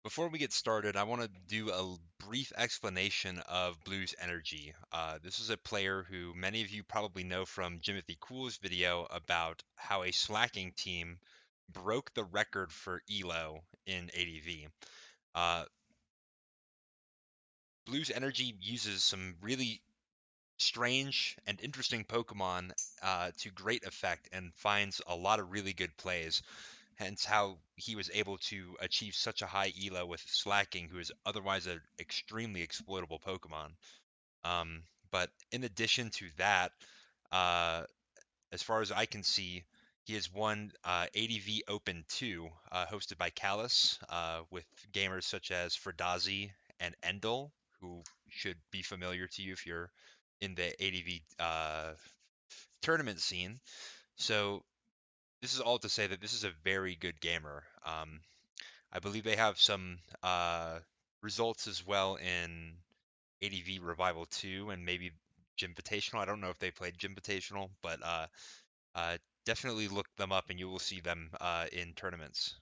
Before we get started, I want to do a brief explanation of Blues Energy. This is a player who many of you probably know from Jimothy Cool's video about how a slacking team broke the record for ELO in ADV. Uh, Blues Energy uses some really strange and interesting Pokemon to great effect and finds a lot of really good plays. Hence how he was able to achieve such a high elo with Slacking, who is otherwise an extremely exploitable Pokemon. Um, but in addition to that, uh, as far as I can see, he has won ADV Open 2, hosted by Callus, with gamers such as Ferdazi and Endel, who should be familiar to you if you're in the ADV tournament scene. So this is all to say that this is a very good gamer. I believe they have some results as well in ADV Revival 2 and maybe Gymvitational. I don't know if they played Gymvitational, but uh, definitely look them up and you will see them in tournaments.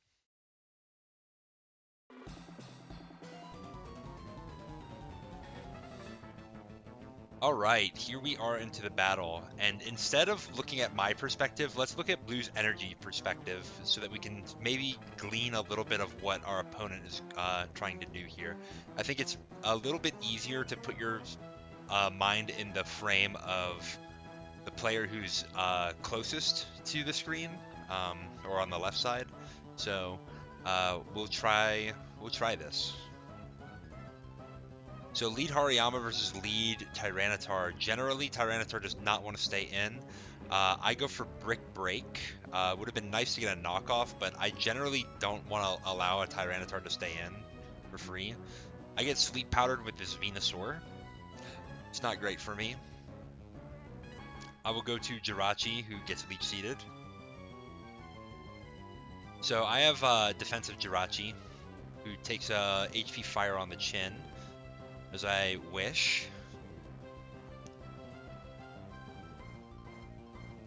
All right, here we are into the battle. And instead of looking at my perspective, let's look at Blue's energy perspective so that we can maybe glean a little bit of what our opponent is trying to do here. I think it's a little bit easier to put your mind in the frame of the player who's closest to the screen, or on the left side. So we'll try this. So lead Hariyama versus lead Tyranitar. Generally, Tyranitar does not want to stay in. I go for Brick Break. Would have been nice to get a knockoff, but I generally don't want to allow a Tyranitar to stay in for free. I get Sleep Powdered with this Venusaur. It's not great for me. I will go to Jirachi, who gets Leech Seeded. So I have defensive Jirachi, who takes a HP Fire on the chin, as I wish.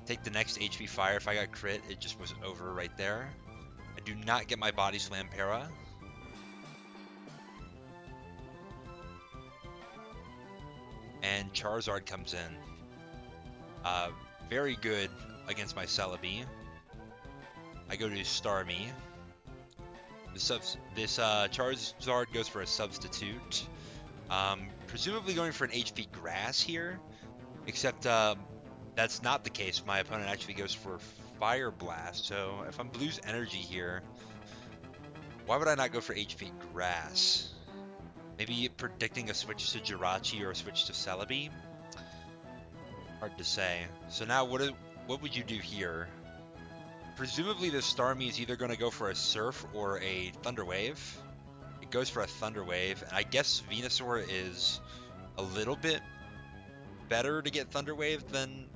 Take the next HP Fire. If I got crit, it just was over right there. I do not get my Body Slam Para. And Charizard comes in. Very good against my Celebi. I go to Starmie. This Charizard goes for a substitute. Presumably going for an HP Grass here, except that's not the case. My opponent actually goes for Fire Blast. So if I'm Blue's energy here, why would I not go for HP Grass? Maybe predicting a switch to Jirachi or a switch to Celebi? Hard to say. So now what would you do here? Presumably this Starmie is either going to go for a Surf or a Thunder Wave. It goes for a Thunder Wave, and I guess Venusaur is a little bit better to get Thunder Wave than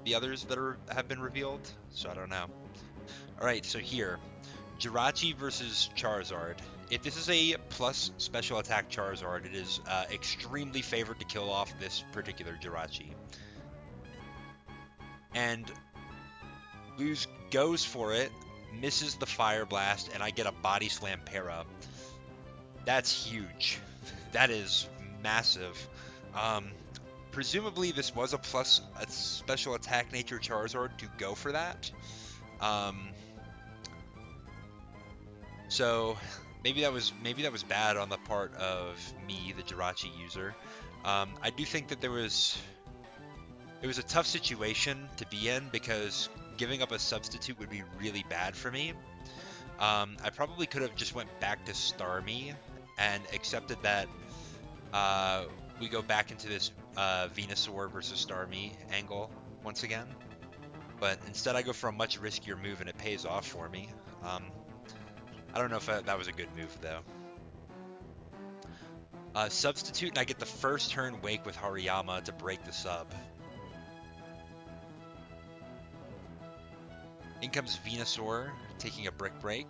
the others that have been revealed, so I don't know. Alright, so here, Jirachi versus Charizard. If this is a plus special attack Charizard, it is extremely favored to kill off this particular Jirachi. And Blues goes for it, misses the Fire Blast, and I get a Body Slam Para. That's huge. That is massive. Presumably this was a special attack nature Charizard to go for that. So maybe that was bad on the part of me, the Jirachi user. I do think that it was a tough situation to be in because giving up a substitute would be really bad for me. I probably could have just went back to Starmie and accepted that we go back into this Venusaur versus Starmie angle once again. But instead I go for a much riskier move and it pays off for me. I don't know if that was a good move though. Substitute, and I get the first turn Wake with Hariyama to break the sub. In comes Venusaur, taking a Brick Break.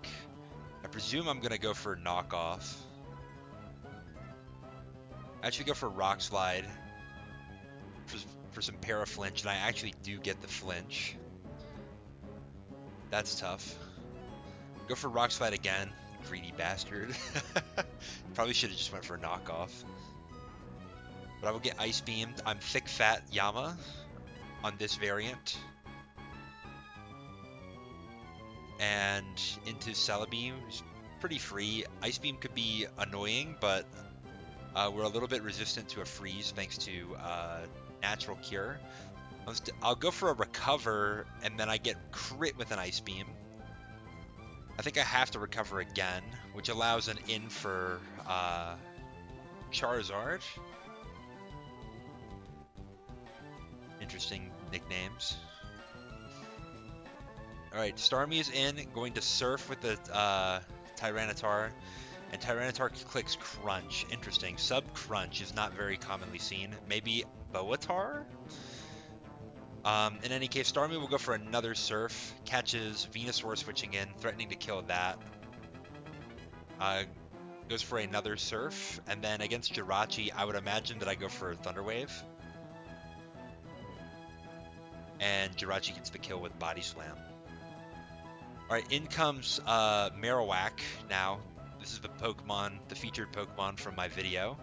I presume I'm going to go for Knockoff. I actually go for Rock Slide for some Para Flinch, and I actually do get the Flinch. That's tough. Go for Rock Slide again. greedy bastard. Probably should have just went for a knockoff. But I will get Ice Beamed. I'm Thick Fat Yama on this variant. And into Celebi, who's pretty free. Ice Beam could be annoying, but we're a little bit resistant to a freeze thanks to Natural Cure. I'll go for a Recover, and then I get crit with an Ice Beam. I think I have to Recover again, which allows an in for Charizard. Interesting nicknames. Alright, Starmie is in, going to Surf with the Tyranitar, and Tyranitar clicks Crunch. Interesting. Sub-Crunch is not very commonly seen. Maybe Boatar? In any case, Starmie will go for another Surf, catches Venusaur switching in, threatening to kill that. Goes for another Surf, and then against Jirachi, I would imagine that I go for Thunder Wave. And Jirachi gets the kill with Body Slam. Alright, in comes Marowak now. This is the Pokemon, the featured Pokemon from my video.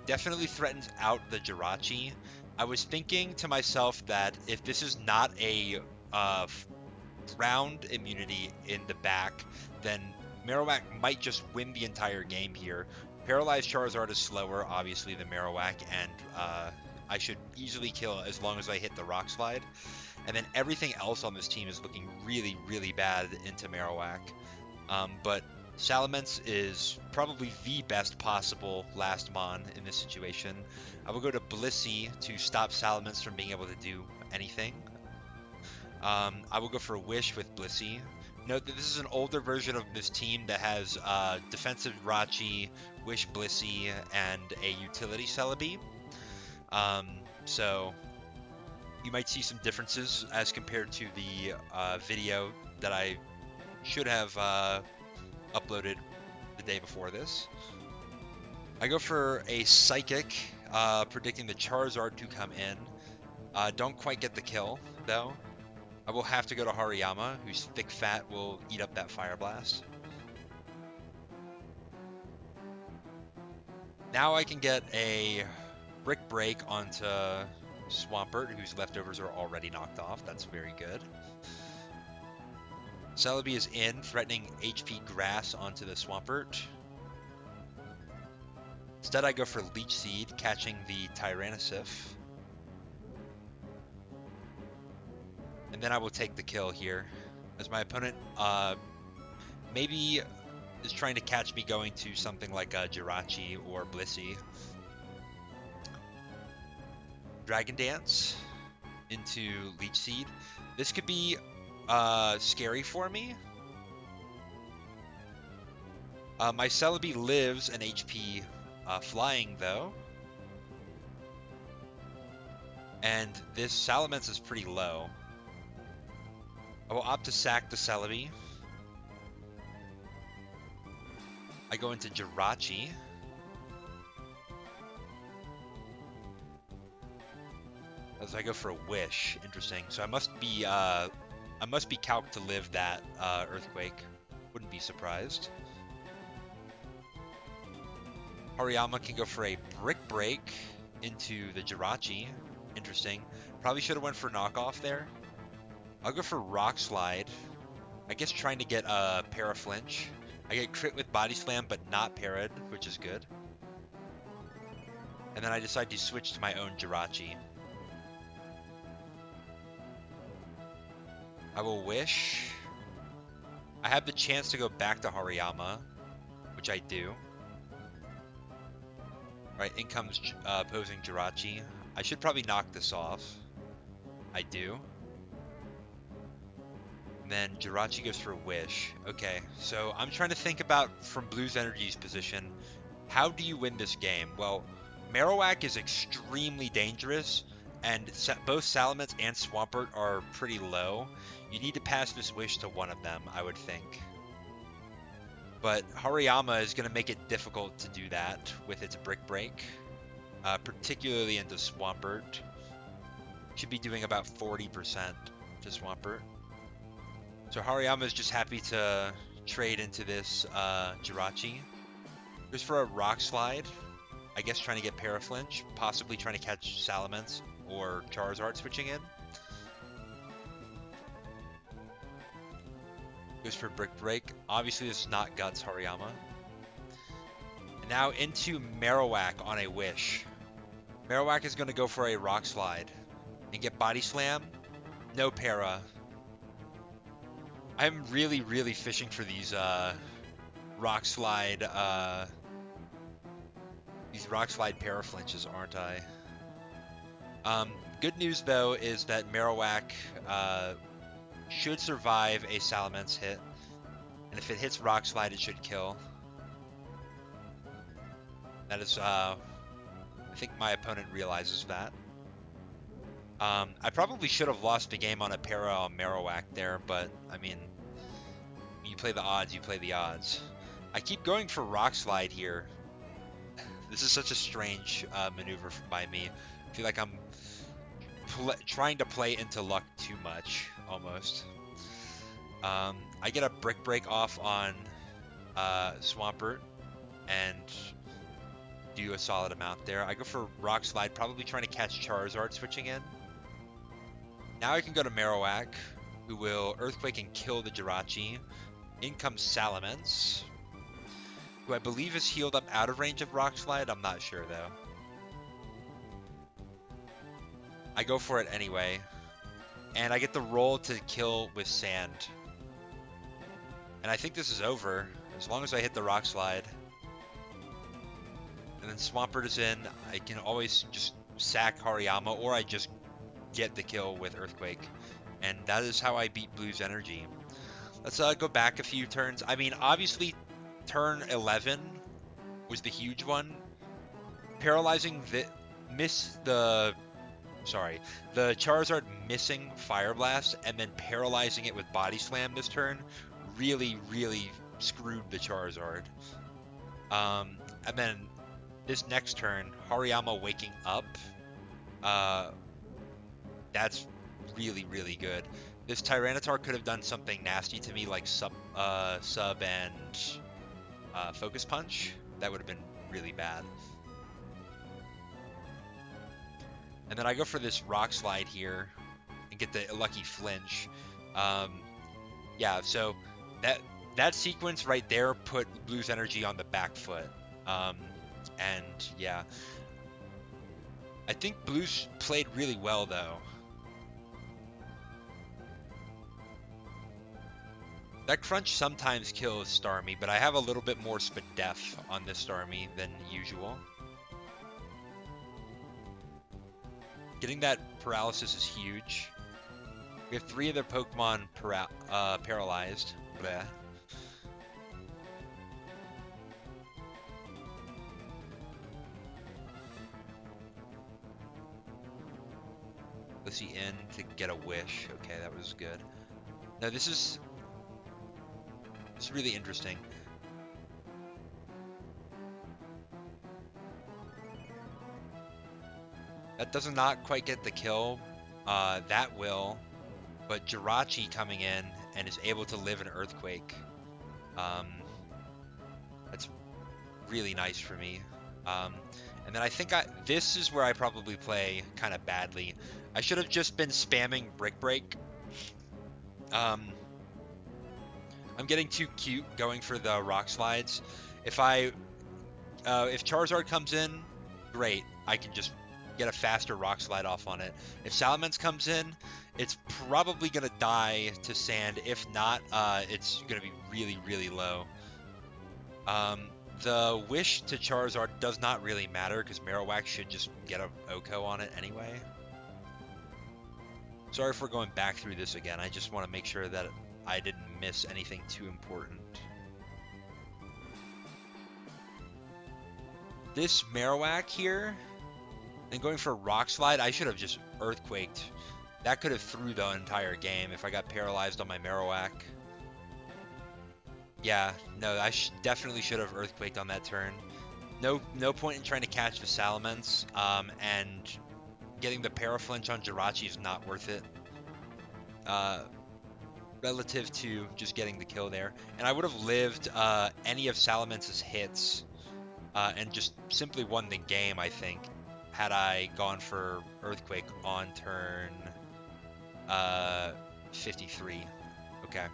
Definitely threatens out the Jirachi. I was thinking to myself that if this is not a ground immunity in the back, then Marowak might just win the entire game here. Paralyzed Charizard is slower, obviously, than Marowak, and I should easily kill as long as I hit the Rock Slide. And then everything else on this team is looking really, really bad into Marowak. But Salamence is probably the best possible last Mon in this situation. I will go to Blissey to stop Salamence from being able to do anything. I will go for Wish with Blissey. Note that this is an older version of this team that has defensive Rachi, Wish Blissey, and a utility Celebi. So you might see some differences as compared to the video that I should have uploaded the day before this. I go for a Psychic, predicting the Charizard to come in. Don't quite get the kill, though. I will have to go to Hariyama, whose Thick Fat will eat up that Fire Blast. Now I can get a Brick Break onto Swampert, whose leftovers are already knocked off. That's very good. Celebi is in, threatening HP Grass onto the Swampert. Instead, I go for Leech Seed, catching the Tyrannosif. And then I will take the kill here, as my opponent maybe is trying to catch me going to something like Jirachi or Blissey. Dragon Dance into Leech Seed. This could be scary for me. My Celebi lives an HP flying, though. And this Salamence is pretty low. I will opt to sack the Celebi. I go into Jirachi. As I go for a Wish. Interesting. So I must be calced to live that Earthquake. Wouldn't be surprised. Hariyama can go for a Brick Break into the Jirachi. Interesting. Probably should have went for knockoff there. I'll go for Rock Slide. I guess trying to get a Paraflinch. I get crit with Body Slam, but not parried, which is good. And then I decide to switch to my own Jirachi. I will Wish. I have the chance to go back to Hariyama, which I do. Alright, in comes opposing Jirachi. I should probably knock this off. I do. And then Jirachi goes for Wish. Okay, so I'm trying to think about, from Blue's Energy's position, how do you win this game? Well, Marowak is extremely dangerous, and both Salamence and Swampert are pretty low. You need to pass this Wish to one of them, I would think. But Hariyama is going to make it difficult to do that with its Brick Break, particularly into Swampert. Should be doing about 40% to Swampert. So Hariyama is just happy to trade into this Jirachi. Goes for a Rock Slide. I guess trying to get Paraflinch, possibly trying to catch Salamence or Charizard switching in. Goes for Brick Break. Obviously this is not Guts Hariyama. And now into Marowak on a Wish. Marowak is going to go for a Rock Slide and get Body Slam. No Para. I'm really, really fishing for these Rock Slide Paraflinches, aren't I? Good news though is that Marowak should survive a Salamence hit, and if it hits Rock Slide, it should kill. That is, I think my opponent realizes that. I probably should have lost the game on a Para on Marowak there, but I mean, you play the odds, you play the odds. I keep going for Rock Slide here. This is such a strange maneuver by me. I feel like I'm trying to play into luck too much, almost. I get a Brick Break off on Swampert and do a solid amount there. I go for Rock Slide, probably trying to catch Charizard switching in. Now I can go to Marowak, who will Earthquake and kill the Jirachi. In comes Salamence, who I believe is healed up out of range of Rock Slide. I'm not sure though. I go for it anyway, and I get the roll to kill with Sand. And I think this is over, as long as I hit the Rock Slide. And then Swampert is in. I can always just sack Hariyama, or I just get the kill with Earthquake. And that is how I beat Blue's Energy. Let's go back a few turns. I mean, obviously, turn 11 was the huge one. Paralyzing the Charizard missing Fire Blast and then paralyzing it with Body Slam this turn really, really screwed the Charizard. And then this next turn, Hariyama waking up, that's really, really good. This Tyranitar could have done something nasty to me, like sub and Focus Punch. That would have been really bad. And then I go for this Rock Slide here and get the lucky flinch. Yeah, so that sequence right there put Blue's Energy on the back foot. And yeah, I think Blue's played really well though. That Crunch sometimes kills Starmie, but I have a little bit more Spadef on this Starmie than usual. Getting that paralysis is huge. We have 3 of their Pokemon paralyzed. Bleh. Let's see, in to get a Wish. Okay, that was good. Now this is really interesting. That does not quite get the kill. That will. But Jirachi coming in and is able to live an Earthquake. That's really nice for me. And then I think this is where I probably play kind of badly. I should have just been spamming Brick Break. I'm getting too cute going for the Rock Slides. If Charizard comes in, great. I can just get a faster Rock Slide off on it. If Salamence comes in, it's probably going to die to Sand. If not, it's going to be really, really low. The Wish to Charizard does not really matter because Marowak should just get a OHKO on it anyway. Sorry for going back through this again. I just want to make sure that I didn't miss anything too important. This Marowak here, and going for Rock Slide, I should have just Earthquaked. That could have threw the entire game if I got paralyzed on my Marowak. Yeah, no, I definitely should have Earthquaked on that turn. No point in trying to catch the Salamence, and getting the Paraflinch on Jirachi is not worth it. relative to just getting the kill there. And I would have lived any of Salamence's hits and just simply won the game, I think, had I gone for Earthquake on turn 53. Okay,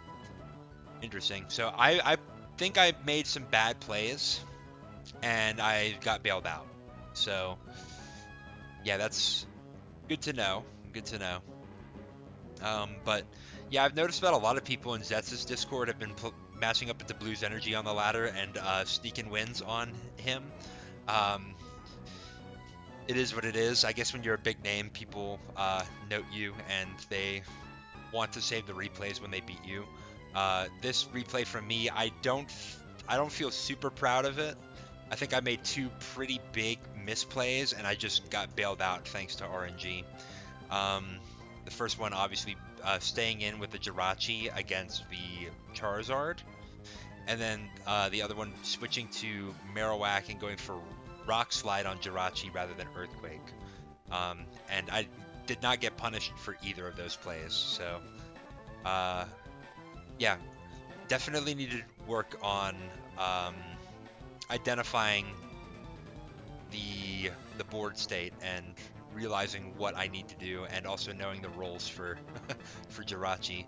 interesting. So I think I made some bad plays, and I got bailed out. So yeah, that's good to know. Good to know. But yeah, I've noticed that a lot of people in Zets' Discord have been matching up with the Blues Energy on the ladder and sneaking wins on him. Um, it is what it is. I guess when you're a big name, people note you and they want to save the replays when they beat you. This replay from me, I don't feel super proud of it. I think I made two pretty big misplays and I just got bailed out thanks to RNG. The first one, obviously, staying in with the Jirachi against the Charizard. And then the other one, switching to Marowak and going for Rock Slide on Jirachi rather than Earthquake. And I did not get punished for either of those plays. So, yeah, definitely needed work on identifying the board state and realizing what I need to do, and also knowing the roles for for Jirachi.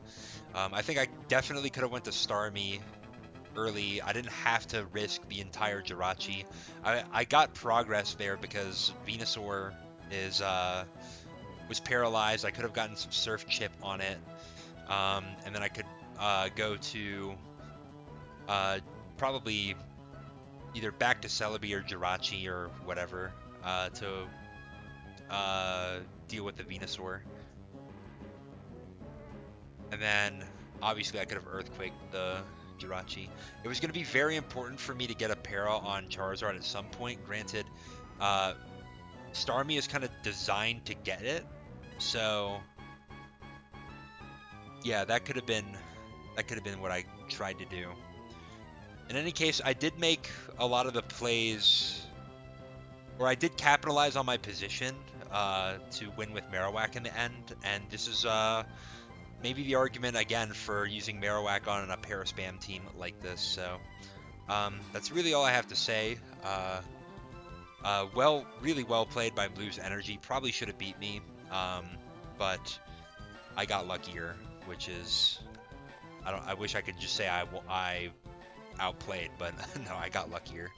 I think I definitely could have went to Starmie early. I didn't have to risk the entire Jirachi. I got progress there because Venusaur was paralyzed. I could have gotten some Surf Chip on it, and then I could go to probably either back to Celebi or Jirachi or whatever to deal with the Venusaur. And then obviously I could have Earthquaked the Jirachi. It was going to be very important for me to get a para on Charizard at some point. Granted, Starmie is kind of designed to get it, so yeah, that could have been what I tried to do. In any case, I did make a lot of the plays, or I did capitalize on my position to win with Marowak in the end, and this is maybe the argument again for using Marowak on a para spam team like this. So that's really all I have to say. Really well played by Blues Energy. Probably should have beat me, but I got luckier, which is I wish I could just say I outplayed, but no, I got luckier.